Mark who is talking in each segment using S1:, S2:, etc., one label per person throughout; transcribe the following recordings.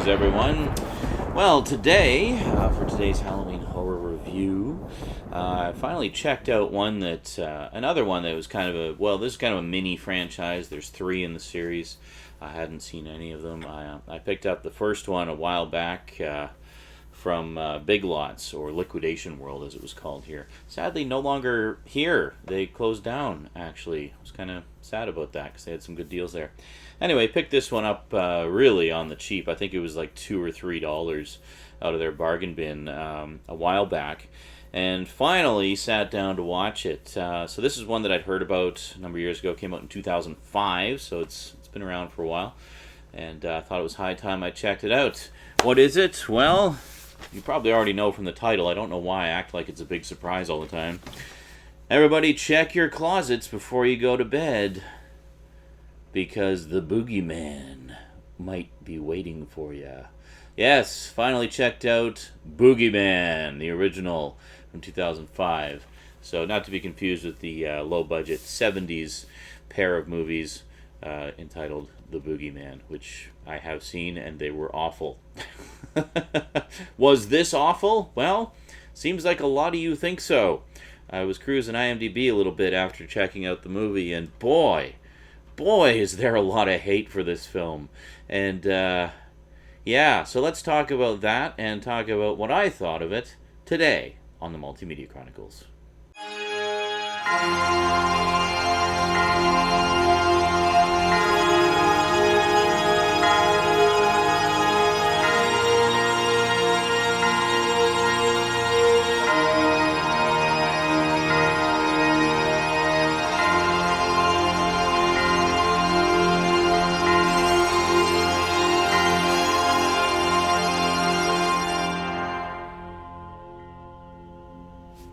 S1: Greetings, everyone. Well, today, for today's Halloween horror review, I finally checked out another one that was this is kind of a mini franchise. There's 3 in the series. I hadn't seen any of them. I picked up the first one a while back from Big Lots, or Liquidation World as it was called here. Sadly, no longer here. They closed down, actually. I was kind of sad about that because they had some good deals there. Anyway, picked this one up really on the cheap. I think it was like $2 or $3 out of their bargain bin a while back. And finally sat down to watch it. So this is one that I'd heard about a number of years ago. It came out in 2005, so it's been around for a while. And I thought it was high time I checked it out. What is it? Well, you probably already know from the title. I don't know why I act like it's a big surprise all the time. Everybody check your closets before you go to bed, because the Boogeyman might be waiting for you. Yes, finally checked out Boogeyman, the original from 2005. So not to be confused with the low-budget 70s pair of movies entitled The Boogeyman, which I have seen, and they were awful. Was this awful? Well, seems like a lot of you think so. I was cruising IMDb a little bit after checking out the movie, and boy, is there a lot of hate for this film. And yeah, so let's talk about that and talk about what I thought of it today on the Multimedia Chronicles.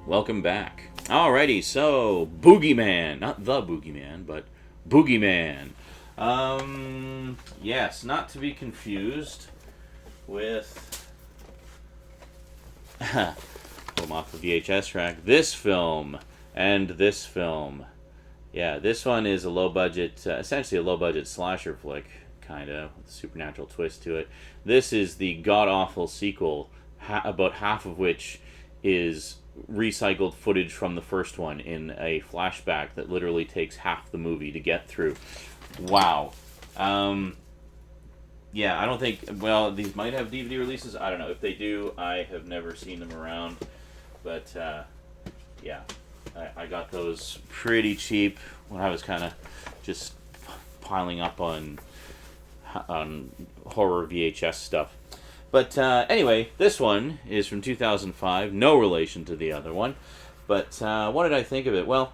S1: Welcome back. Alrighty, so Boogeyman, not the Boogeyman, but Boogeyman. Yes, not to be confused with pull off the VHS track. This film and this film. Yeah, this one is a low-budget, essentially a low-budget slasher flick, kind of, with a supernatural twist to it. This is the god-awful sequel, about half of which is recycled footage from the first one in a flashback that literally takes half the movie to get through. Wow. Yeah, I don't think... Well, these might have DVD releases. I don't know. If they do, I have never seen them around. But, yeah. I got those pretty cheap when I was kind of just piling up on horror VHS stuff. But anyway, this one is from 2005, no relation to the other one. But what did I think of it? Well,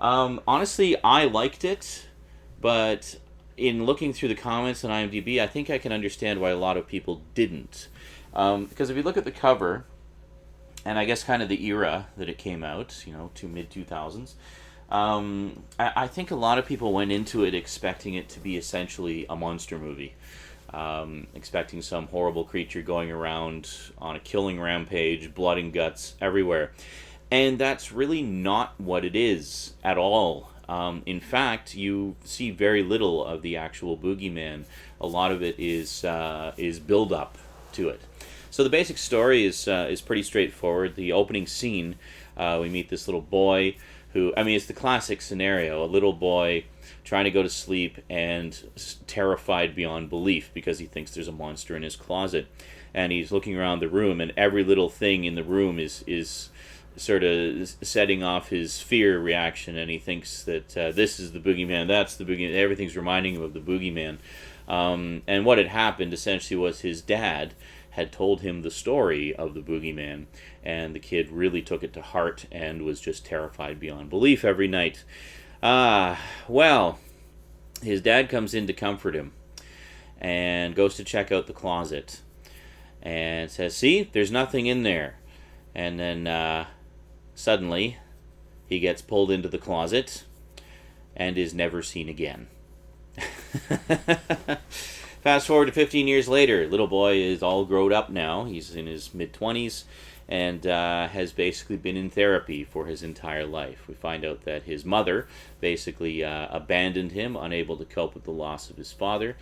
S1: honestly, I liked it, but in looking through the comments on IMDb, I think I can understand why a lot of people didn't. Because if you look at the cover, and I guess kind of the era that it came out, to mid-2000s, I think a lot of people went into it expecting it to be essentially a monster movie. Expecting some horrible creature going around on a killing rampage, blood and guts everywhere. And that's really not what it is at all. In fact, you see very little of the actual Boogeyman. A lot of it is build-up to it. So the basic story is pretty straightforward. The opening scene, we meet this little boy who, it's the classic scenario, a little boy trying to go to sleep and terrified beyond belief because he thinks there's a monster in his closet. And he's looking around the room, and every little thing in the room is sort of setting off his fear reaction, and he thinks that this is the Boogeyman, that's the Boogeyman, everything's reminding him of the Boogeyman. And what had happened essentially was his dad had told him the story of the Boogeyman, and the kid really took it to heart and was just terrified beyond belief every night. Well, his dad comes in to comfort him and goes to check out the closet and says, "See, there's nothing in there." And then suddenly he gets pulled into the closet and is never seen again. Fast forward to 15 years later, little boy is all grown up now. He's in his mid-20s and has basically been in therapy for his entire life. We find out that his mother basically abandoned him, unable to cope with the loss of his father,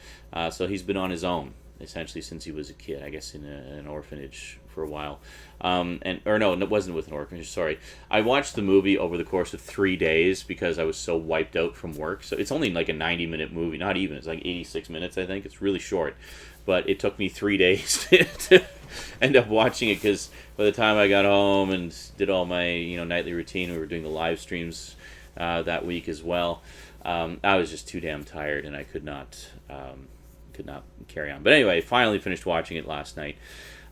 S1: so he's been on his own. essentially since he was a kid, I guess in an orphanage for a while. Or no, it wasn't with an orphanage, sorry. I watched the movie over the course of 3 days because I was so wiped out from work. So it's only like a 90-minute movie, not even. It's like 86 minutes, I think. It's really short. But it took me 3 days to end up watching it, because by the time I got home and did all my nightly routine, we were doing the live streams that week as well. I was just too damn tired, and I could not carry on. But anyway, finally finished watching it last night.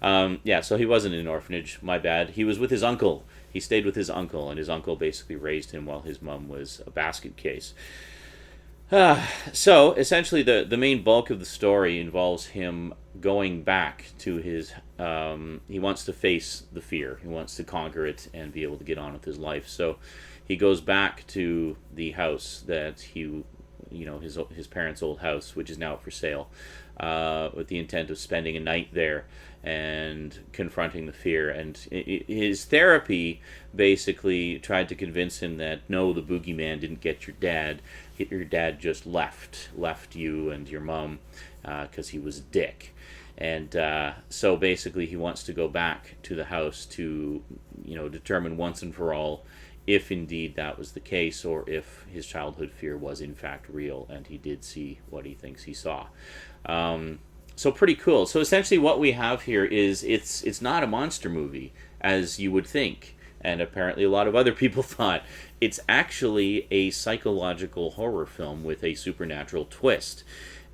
S1: So he wasn't in an orphanage. My bad. He was with his uncle. He stayed with his uncle, and his uncle basically raised him while his mom was a basket case. So essentially, the main bulk of the story involves him going back to his. He wants to face the fear. He wants to conquer it and be able to get on with his life. So he goes back to the house that his parents' old house, which is now up for sale, with the intent of spending a night there and confronting the fear. And his therapy basically tried to convince him that no, the boogeyman didn't get your dad. Your dad just left you and your mom because he was a dick. And so basically he wants to go back to the house to determine once and for all if indeed that was the case, or if his childhood fear was in fact real and he did see what he thinks he saw. So pretty cool. So essentially what we have here is it's not a monster movie as you would think, and apparently a lot of other people thought. It's actually a psychological horror film with a supernatural twist.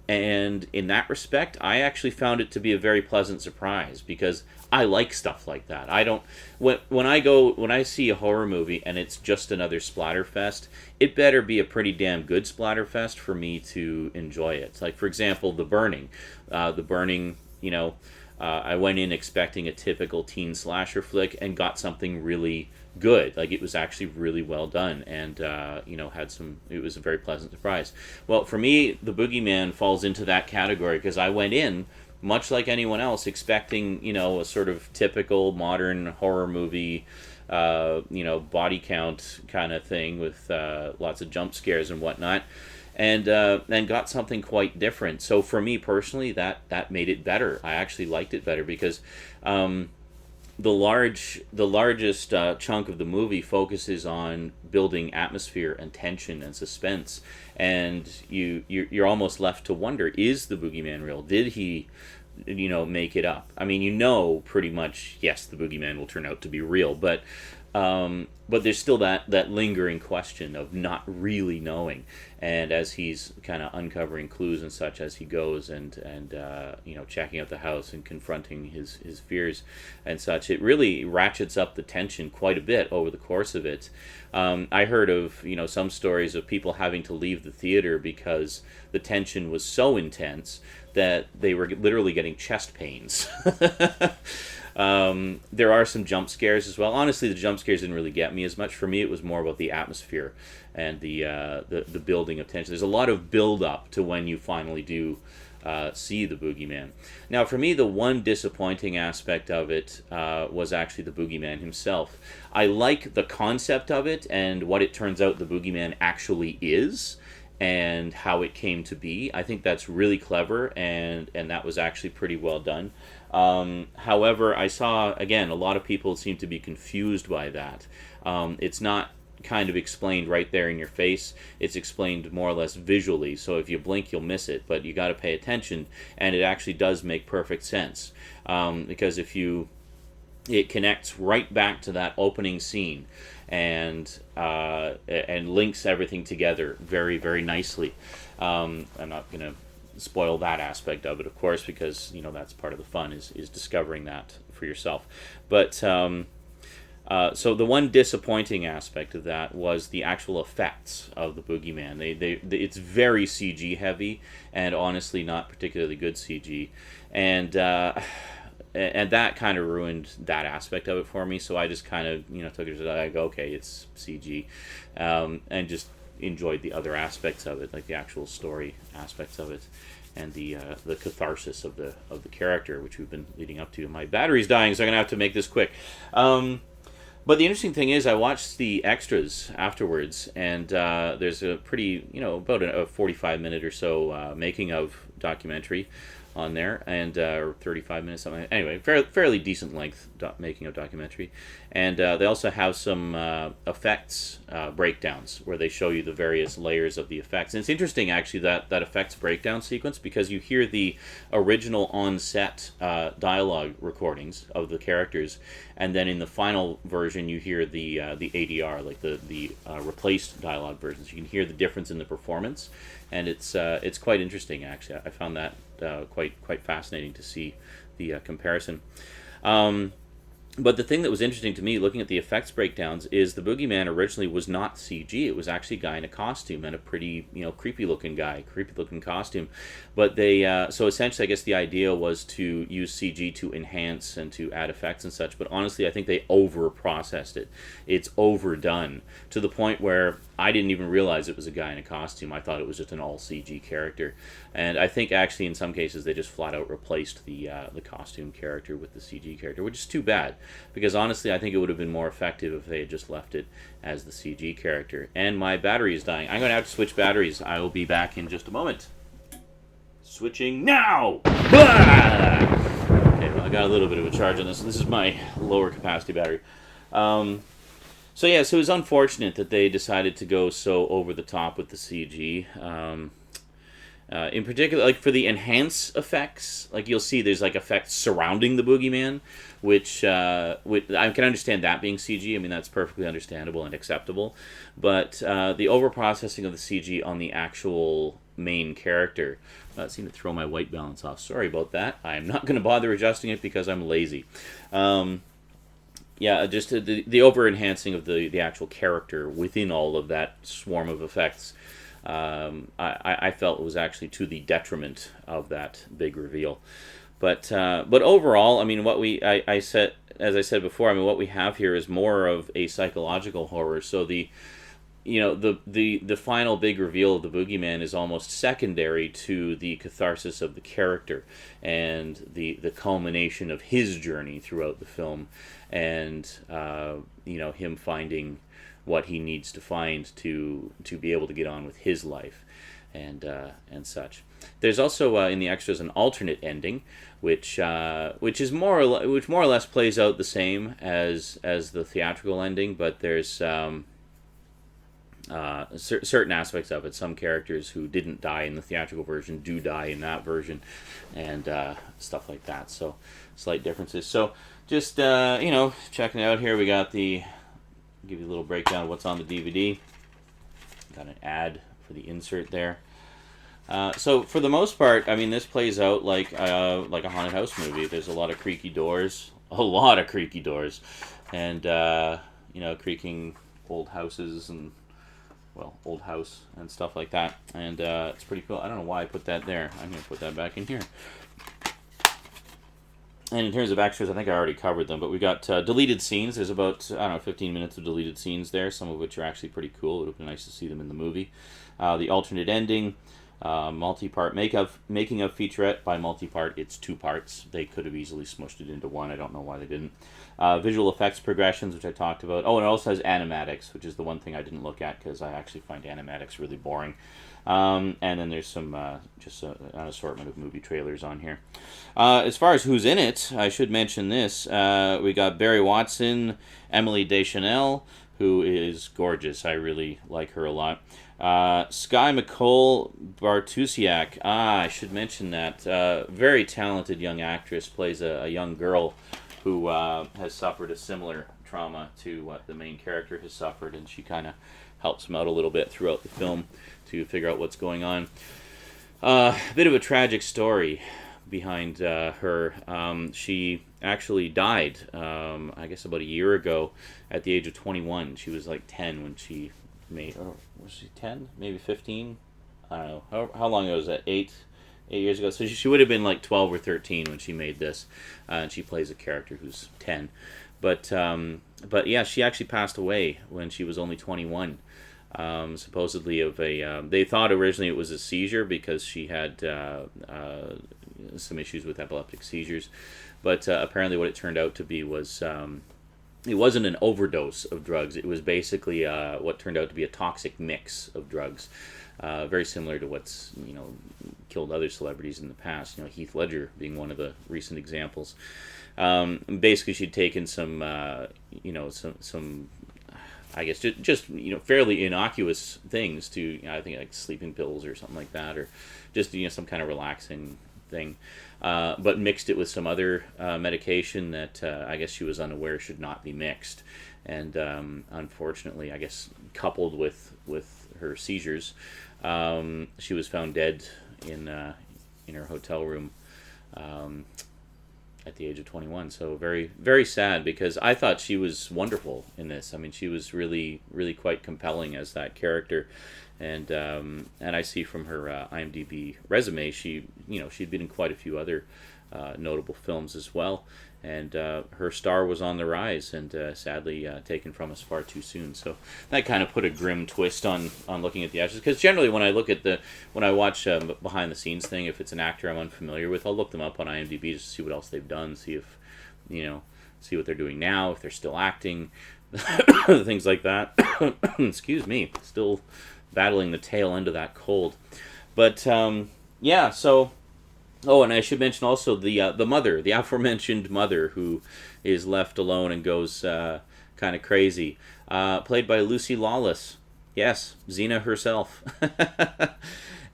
S1: And in that respect, I actually found it to be a very pleasant surprise, because I like stuff like that. I don't when I see a horror movie and it's just another splatterfest, it better be a pretty damn good splatterfest for me to enjoy it. Like, for example, The Burning. I went in expecting a typical teen slasher flick and got something really good. Like, it was actually really well done, and it was a very pleasant surprise. Well, for me, The Boogeyman falls into that category, because I went in much like anyone else expecting a sort of typical modern horror movie body count kind of thing with lots of jump scares and whatnot, and got something quite different. So for me personally, that made it better. I actually liked it better, because the largest chunk of the movie focuses on building atmosphere and tension and suspense, and you're almost left to wonder, is the boogeyman real? Did he make it up? I mean, pretty much, yes, the boogeyman will turn out to be real, but there's still that lingering question of not really knowing. And as he's kind of uncovering clues and such as he goes and checking out the house and confronting his fears and such, it really ratchets up the tension quite a bit over the course of it. I heard of some stories of people having to leave the theater because the tension was so intense that they were literally getting chest pains. There are some jump scares as well. Honestly, the jump scares didn't really get me as much. For me, it was more about the atmosphere and the building of tension. There's a lot of build up to when you finally do see the boogeyman. Now, for me, the one disappointing aspect of it was actually the boogeyman himself. I like the concept of it and what it turns out the boogeyman actually is, and how it came to be. I think that's really clever, and that was actually pretty well done. However, I saw, again, a lot of people seem to be confused by that. It's not kind of explained right there in your face. It's explained more or less visually, so if you blink, you'll miss it, but you got to pay attention, and it actually does make perfect sense. Because it connects right back to that opening scene, and links everything together very, very nicely. I'm not going to spoil that aspect of it, of course, because that's part of the fun is discovering that for yourself. But so the one disappointing aspect of that was the actual effects of the boogeyman. It's very CG heavy, and honestly not particularly good CG, and that kind of ruined that aspect of it for me. So I just kind of took it as I go, okay, it's CG, and just enjoyed the other aspects of it, like the actual story aspects of it, and the catharsis of the character, which we've been leading up to. My battery's dying, so I'm gonna have to make this quick. But the interesting thing is, I watched the extras afterwards, and there's a pretty, about a 45-minute or so making of documentary on there, and or 35 minutes, something. Anyway, fairly decent length making of documentary, and they also have some effects breakdowns where they show you the various layers of the effects. And it's interesting actually that effects breakdown sequence, because you hear the original on-set dialogue recordings of the characters, and then in the final version you hear the ADR, like the replaced dialogue versions. You can hear the difference in the performance, and it's quite interesting actually. I found that quite fascinating to see the comparison. But the thing that was interesting to me, looking at the effects breakdowns, is the Boogeyman originally was not CG. It was actually a guy in a costume, and a pretty, creepy looking costume. But they, so essentially, I guess the idea was to use CG to enhance and to add effects and such. But honestly, I think they over-processed it. It's overdone to the point where I didn't even realize it was a guy in a costume. I thought it was just an all CG character. And I think actually in some cases they just flat out replaced the costume character with the CG character, which is too bad, because honestly I think it would have been more effective if they had just left it as the CG character. And my battery is dying. I'm going to have to switch batteries. I will be back in just a moment. Switching now! Blah! Okay, well, I got a little bit of a charge on this. This is my lower capacity battery. So it was unfortunate that they decided to go so over the top with the CG. In particular, like for the enhance effects, like you'll see there's like effects surrounding the Boogeyman, which I can understand that being CG. I mean, that's perfectly understandable and acceptable. But the overprocessing of the CG on the actual main character seemed to throw my white balance off. Sorry about that. I'm not going to bother adjusting it because I'm lazy. Just the over-enhancing of the actual character within all of that swarm of effects, I felt was actually to the detriment of that big reveal. But overall, I mean, as I said before, I mean, what we have here is more of a psychological horror. So the final big reveal of the Boogeyman is almost secondary to the catharsis of the character and the culmination of his journey throughout the film, and him finding what he needs to find to be able to get on with his life and such. There's also in the extras an alternate ending, which more or less plays out the same as the theatrical ending, but there's certain aspects of it. Some characters who didn't die in the theatrical version do die in that version, and stuff like that. So slight differences. So just checking it out here, we got give you a little breakdown of what's on the DVD. Got an ad for the insert there. So for the most part, I mean, this plays out like a haunted house movie. There's a lot of creaky doors, and creaking old houses and old house and stuff like that. And it's pretty cool. I don't know why I put that there. I'm going to put that back in here. And in terms of extras, I think I already covered them, but we got deleted scenes. There's about, 15 minutes of deleted scenes there, some of which are actually pretty cool. It would have been nice to see them in the movie. The alternate ending, multi-part making of featurette. By multi-part, it's 2 parts. They could have easily smushed it into 1. I don't know why they didn't. Visual effects progressions, which I talked about. Oh, and it also has animatics, which is the one thing I didn't look at because I actually find animatics really boring. And then there's some just an assortment of movie trailers on here. As far as who's in it, I should mention this. We got Barry Watson, Emily Deschanel, who is gorgeous. I really like her a lot. Sky McCole Bartusiak. I should mention that. Very talented young actress, plays a young girl who has suffered a similar trauma to what the main character has suffered, and she kind of helps him out a little bit throughout the film to figure out what's going on. A bit of a tragic story behind her. She actually died, I guess about a year ago, at the age of 21. She was like 10 when she made, or was she 10? Maybe 15? I don't know. How long ago was that? 8 years ago. So she would have been like 12 or 13 when she made this, and she plays a character who's 10. But yeah, she actually passed away when she was only 21. Supposedly of they thought originally it was a seizure because she had some issues with epileptic seizures, but apparently what it turned out to be was it wasn't an overdose of drugs. It was basically what turned out to be a toxic mix of drugs, very similar to what's killed other celebrities in the past. Heath Ledger being one of the recent examples. Basically, she'd taken some some I guess just fairly innocuous things to I think like sleeping pills or something like that, or just some kind of relaxing thing, but mixed it with some other medication that I guess she was unaware should not be mixed, and unfortunately, I guess coupled with her seizures, she was found dead in her hotel room. At the age of 21, so very, very sad, because I thought she was wonderful in this. I mean, she was really, really quite compelling as that character, and I see from her IMDb resume, she'd been in quite a few other notable films as well, and her star was on the rise, and sadly taken from us far too soon. So that kind of put a grim twist on looking at the actors, because generally when I watch behind the scenes thing, if it's an actor I'm unfamiliar with, I'll look them up on IMDb just to see what else they've done, see if see what they're doing now, if they're still acting, things like that. Excuse me, still battling the tail end of that cold, but yeah. So. Oh, and I should mention also the mother, the aforementioned mother, who is left alone and goes kind of crazy, played by Lucy Lawless. Yes, Xena herself.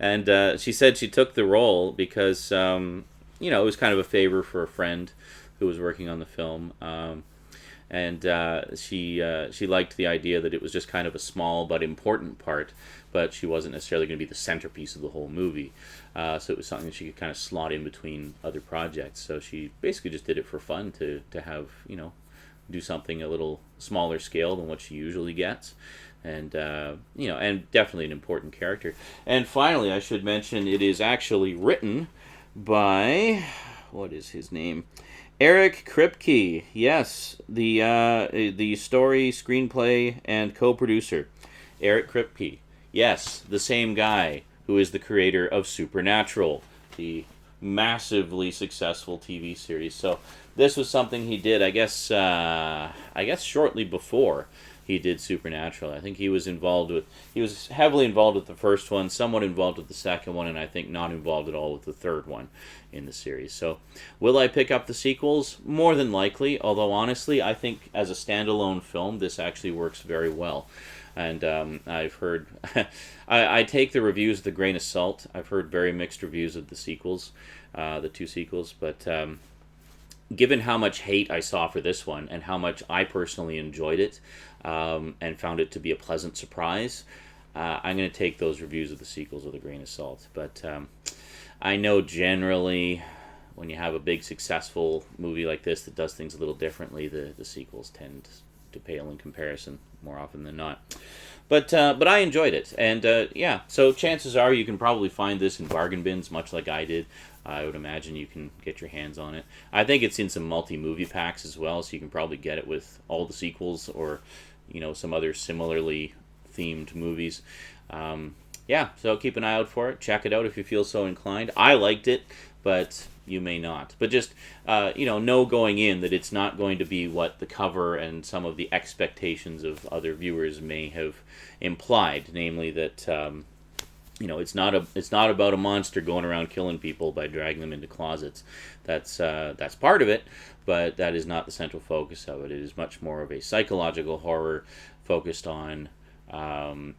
S1: And she said she took the role because it was kind of a favor for a friend who was working on the film, and she liked the idea that it was just kind of a small but important part, but she wasn't necessarily going to be the centerpiece of the whole movie. So it was something that she could kind of slot in between other projects. So she basically just did it for fun to have, do something a little smaller scale than what she usually gets. And, and definitely an important character. And finally, I should mention it is actually written by, what is his name? Eric Kripke. Yes, the story, screenplay, and co-producer. Eric Kripke. Yes, the same guy who is the creator of Supernatural, the massively successful TV series. So this was something he did, I guess shortly before he did Supernatural. I think he was heavily involved with the first one, somewhat involved with the second one, and I think not involved at all with the third one in the series. So will I pick up the sequels? More than likely, although honestly, I think as a standalone film, this actually works very well. And I've heard, I take the reviews with a grain of salt. I've heard very mixed reviews of the sequels, the two sequels. But given how much hate I saw for this one and how much I personally enjoyed it and found it to be a pleasant surprise, I'm going to take those reviews of the sequels with a grain of salt. But I know generally when you have a big successful movie like this that does things a little differently, the sequels tend to pale in comparison more often than not. But I enjoyed it, and yeah, so chances are you can probably find this in bargain bins, much like I did. I would imagine you can get your hands on it. I think it's in some multi-movie packs as well, so you can probably get it with all the sequels or some other similarly themed movies. Yeah, so keep an eye out for it. Check it out if you feel so inclined. I liked it, but you may not. But just, know going in that it's not going to be what the cover and some of the expectations of other viewers may have implied. Namely that, it's not about a monster going around killing people by dragging them into closets. That's part of it, but that is not the central focus of it. It is much more of a psychological horror focused on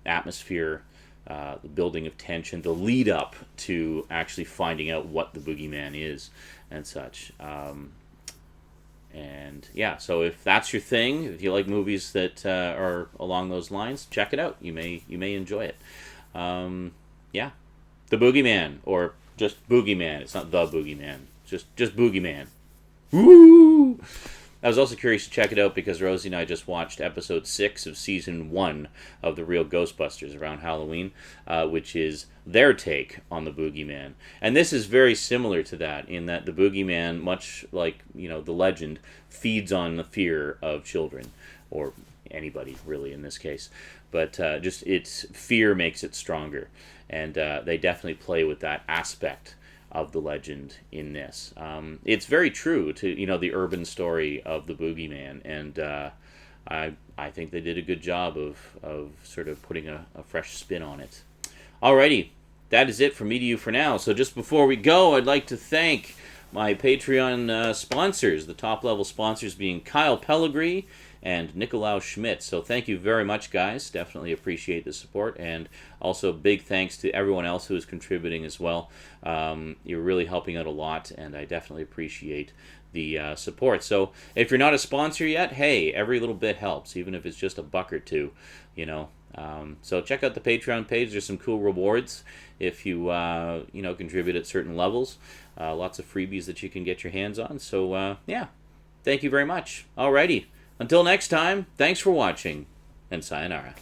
S1: atmosphere, the building of tension, the lead up to actually finding out what the boogeyman is and such. And yeah, so if that's your thing, if you like movies that are along those lines, check it out. You may enjoy it. Yeah, The Boogeyman, or just Boogeyman. It's not The Boogeyman. Just Boogeyman. Woo! I was also curious to check it out because Rosie and I just watched episode 6 of season 1 of The Real Ghostbusters around Halloween, which is their take on the Boogeyman. And this is very similar to that, in that the Boogeyman, much like, the legend, feeds on the fear of children, or anybody, really, in this case. But just its fear makes it stronger. And they definitely play with that aspect of the legend in this. It's very true to the urban story of the Boogeyman, and I think they did a good job of sort of putting a fresh spin on it. Alrighty, that is it from me to you for now. So just before we go, I'd like to thank my Patreon sponsors, the top level sponsors being Kyle Pellegrini and Nikolaus Schmidt. So thank you very much, guys. Definitely appreciate the support, and also big thanks to everyone else who is contributing as well. You're really helping out a lot, and I definitely appreciate the support. So if you're not a sponsor yet, hey, every little bit helps, even if it's just $1 or $2, you know. So check out the Patreon page. There's some cool rewards if you contribute at certain levels. Lots of freebies that you can get your hands on. So yeah, thank you very much. Alrighty, until next time, thanks for watching, and sayonara.